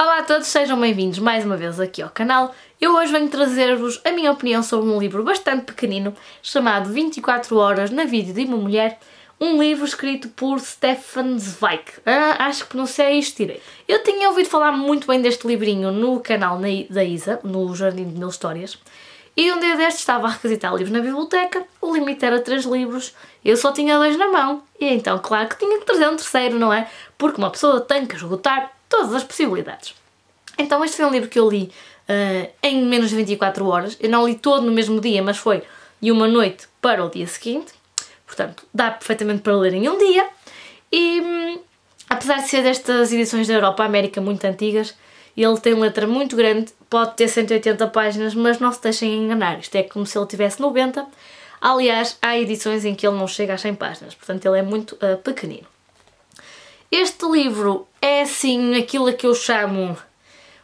Olá a todos, sejam bem-vindos mais uma vez aqui ao canal. Eu hoje venho trazer-vos a minha opinião sobre um livro bastante pequenino chamado 24 Horas na Vida de uma Mulher, um livro escrito por Stefan Zweig. Acho que pronunciei isto direito. Eu tinha ouvido falar muito bem deste livrinho no canal da Isa, no Jardim de Mil Histórias, e um dia destes estava a requisitar livros na biblioteca, o limite era 3 livros, eu só tinha 2 na mão, e então claro que tinha que trazer um terceiro, não é? Porque uma pessoa tem que esgotar todas as possibilidades. Então este foi um livro que eu li em menos de 24 horas, eu não li todo no mesmo dia, mas foi de uma noite para o dia seguinte, portanto dá perfeitamente para ler em um dia, e apesar de ser destas edições da Europa América muito antigas, ele tem letra muito grande, pode ter 180 páginas, mas não se deixem enganar, isto é como se ele tivesse 90, aliás há edições em que ele não chega às 100 páginas, portanto ele é muito pequenino. Este livro é assim aquilo a que eu chamo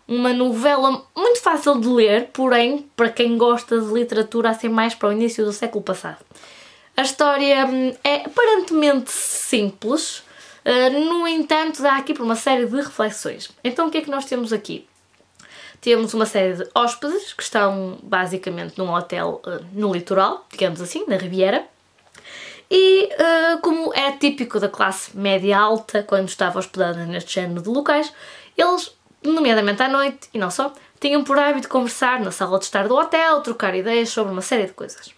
uma novela muito fácil de ler, porém, para quem gosta de literatura assim mais para o início do século passado. A história é aparentemente simples, no entanto dá aqui para uma série de reflexões. Então o que é que nós temos aqui? Temos uma série de hóspedes que estão basicamente num hotel no litoral, digamos assim, na Riviera, e como é típico da classe média alta, quando estava hospedada neste género de locais, eles, nomeadamente à noite, e não só, tinham por hábito conversar na sala de estar do hotel, trocar ideias sobre uma série de coisas.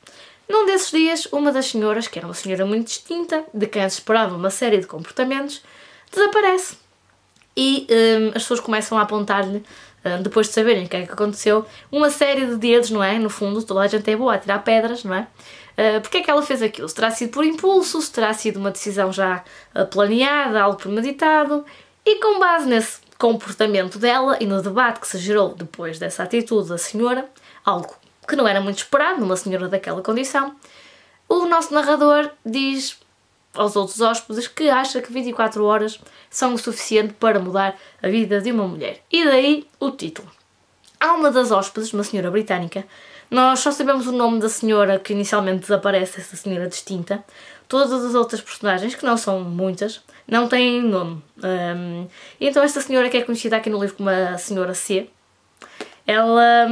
Num desses dias, uma das senhoras, que era uma senhora muito distinta, de quem se esperava uma série de comportamentos, desaparece. E as pessoas começam a apontar-lhe, depois de saberem o que é que aconteceu, uma série de dedos, não é? No fundo, toda a gente é boa a tirar pedras, não é? Porque é que ela fez aquilo? Se terá sido por impulso, se terá sido uma decisão já planeada, algo premeditado, e com base nesse comportamento dela e no debate que se gerou depois dessa atitude da senhora, algo que não era muito esperado numa senhora daquela condição, o nosso narrador diz aos outros hóspedes que acha que 24 horas são o suficiente para mudar a vida de uma mulher. E daí o título. Há uma das hóspedes, uma senhora britânica, nós só sabemos o nome da senhora que inicialmente desaparece, essa senhora distinta. Todas as outras personagens, que não são muitas, não têm nome. E então esta senhora, que é conhecida aqui no livro como a Senhora C, ela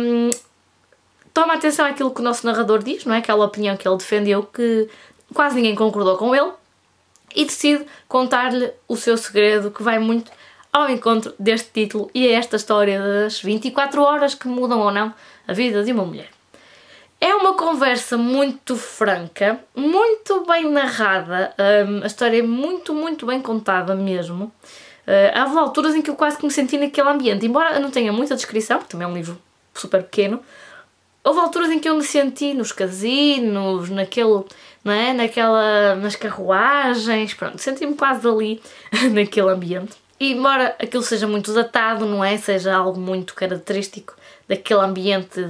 toma atenção àquilo que o nosso narrador diz, não é? Aquela opinião que ele defendeu, que quase ninguém concordou com ele, e decide contar-lhe o seu segredo, que vai muito ao encontro deste título e a esta história das 24 horas que mudam ou não a vida de uma mulher. É uma conversa muito franca, muito bem narrada, a história é muito bem contada mesmo. Há alturas em que eu quase que me senti naquele ambiente, embora eu não tenha muita descrição, porque também é um livro super pequeno. Houve alturas em que eu me senti nos casinos, não é? Nas carruagens, pronto, senti-me quase ali, naquele ambiente. E embora aquilo seja muito datado, não é? Seja algo muito característico daquele ambiente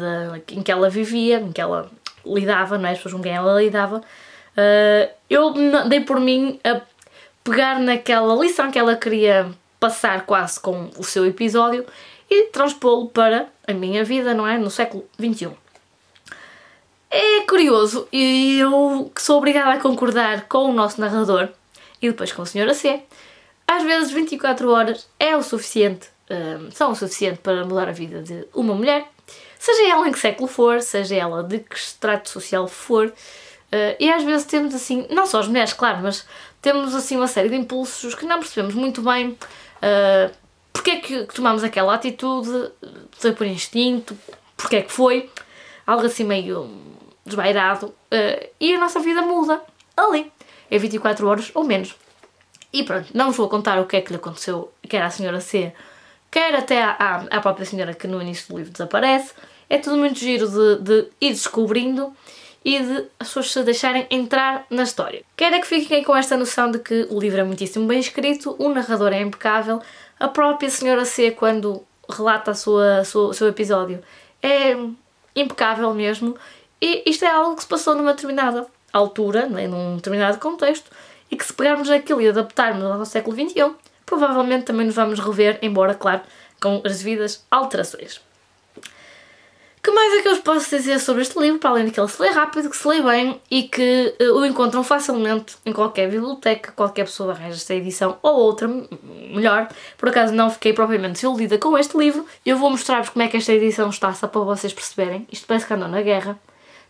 em que ela vivia, em que ela lidava, não é? As pessoas com quem ela lidava, eu dei por mim a pegar naquela lição que ela queria passar quase com o seu episódio e transpô-lo para a minha vida, não é? No século XXI. É curioso, e eu que sou obrigada a concordar com o nosso narrador e depois com a senhora C, às vezes 24 horas é o suficiente, são o suficiente para mudar a vida de uma mulher, seja ela em que século for, seja ela de que extrato social for, e às vezes temos assim, não só as mulheres, claro, mas temos assim uma série de impulsos que não percebemos muito bem porque é que tomamos aquela atitude, foi por instinto, porque é que foi, algo assim meio desvairado, e a nossa vida muda ali, é 24 horas ou menos. E pronto, não vos vou contar o que é que lhe aconteceu, quer à senhora C, quer até à própria senhora que no início do livro desaparece. É tudo muito giro de ir descobrindo e de as pessoas se deixarem entrar na história. Quero é que fiquem com esta noção de que o livro é muitíssimo bem escrito, o narrador é impecável, a própria senhora C, quando relata o seu episódio, é impecável mesmo, e isto é algo que se passou numa determinada altura, num determinado contexto, e que se pegarmos aquilo e adaptarmos ao século XXI, provavelmente também nos vamos rever, embora, claro, com as devidas alterações. Que mais é que eu vos posso dizer sobre este livro, para além de que ele se lê rápido, que se lê bem e que o encontram facilmente em qualquer biblioteca, qualquer pessoa arranja esta edição ou outra, melhor. Por acaso não fiquei propriamente desiludida com este livro. Eu vou mostrar-vos como é que esta edição está, só para vocês perceberem. Isto parece que andou na guerra.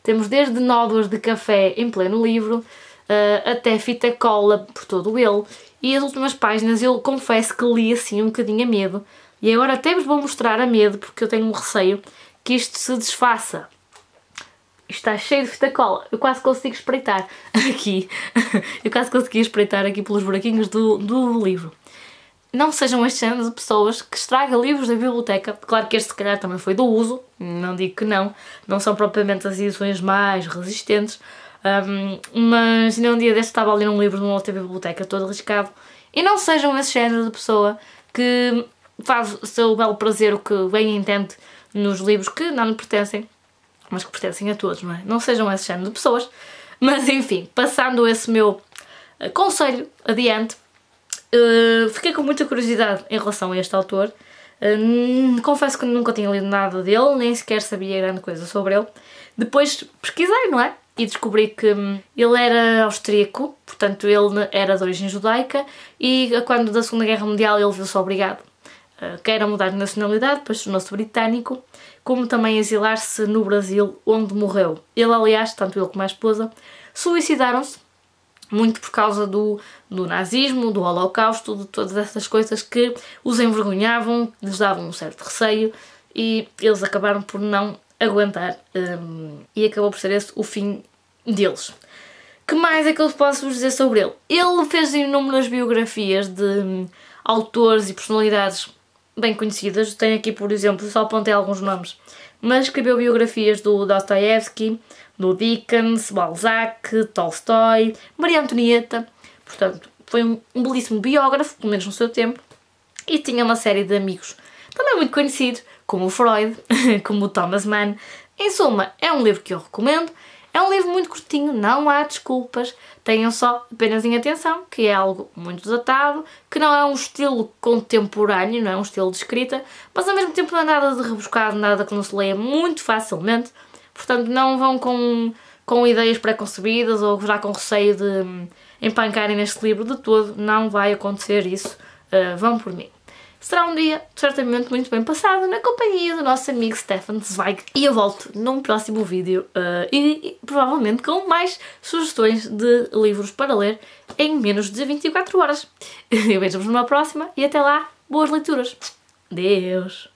Temos desde nódoas de café em pleno livro, até fita cola por todo ele. E as últimas páginas eu confesso que li assim um bocadinho a medo. E agora até vos vou mostrar a medo, porque eu tenho um receio que isto se desfaça. Isto está cheio de fita cola. Eu quase consigo espreitar aqui. Eu quase consegui espreitar aqui pelos buraquinhos do livro. Não sejam este género de pessoas que estragam livros da biblioteca. Claro que este se calhar também foi do uso. Não digo que não. Não são propriamente as edições mais resistentes. Mas ainda um dia deste estava a ler um livro de uma outra biblioteca todo arriscado. E não sejam esse género de pessoa que faz o seu belo prazer o que bem entende nos livros que não lhe pertencem, mas que pertencem a todos, não é? Não sejam esse género de pessoas. Mas enfim, passando esse meu conselho adiante, fiquei com muita curiosidade em relação a este autor. Confesso que nunca tinha lido nada dele, nem sequer sabia grande coisa sobre ele. Depois pesquisei, não é? E descobri que ele era austríaco, portanto ele era de origem judaica, e quando da Segunda Guerra Mundial ele viu-se obrigado quer a mudar de nacionalidade, depois tornou-se britânico, como também exilar-se no Brasil, onde morreu. Ele, aliás, tanto ele como a esposa, suicidaram-se, muito por causa do nazismo, do holocausto, de todas essas coisas que os envergonhavam, lhes davam um certo receio, e eles acabaram por não aguentar, e acabou por ser esse o fim deles. Que mais é que eu posso vos dizer sobre ele? Ele fez inúmeras biografias de autores e personalidades bem conhecidas. Tenho aqui, por exemplo, só apontei alguns nomes, mas escreveu biografias do Dostoiévski, do Dickens, Balzac, Tolstói, Maria Antonieta. Portanto, foi um belíssimo biógrafo, pelo menos no seu tempo, e tinha uma série de amigos também muito conhecidos, como o Freud, como o Thomas Mann. Em suma, é um livro que eu recomendo. É um livro muito curtinho, não há desculpas, tenham só apenas em atenção que é algo muito datado, que não é um estilo contemporâneo, não é um estilo de escrita, mas ao mesmo tempo não é nada de rebuscado, nada que não se leia muito facilmente, portanto não vão com ideias pré-concebidas ou já com receio de empancarem neste livro de todo, não vai acontecer isso, vão por mim. Será um dia certamente muito bem passado na companhia do nosso amigo Stefan Zweig. E eu volto num próximo vídeo e provavelmente com mais sugestões de livros para ler em menos de 24 horas. Eu vejo-vos numa próxima e até lá, boas leituras. Adeus!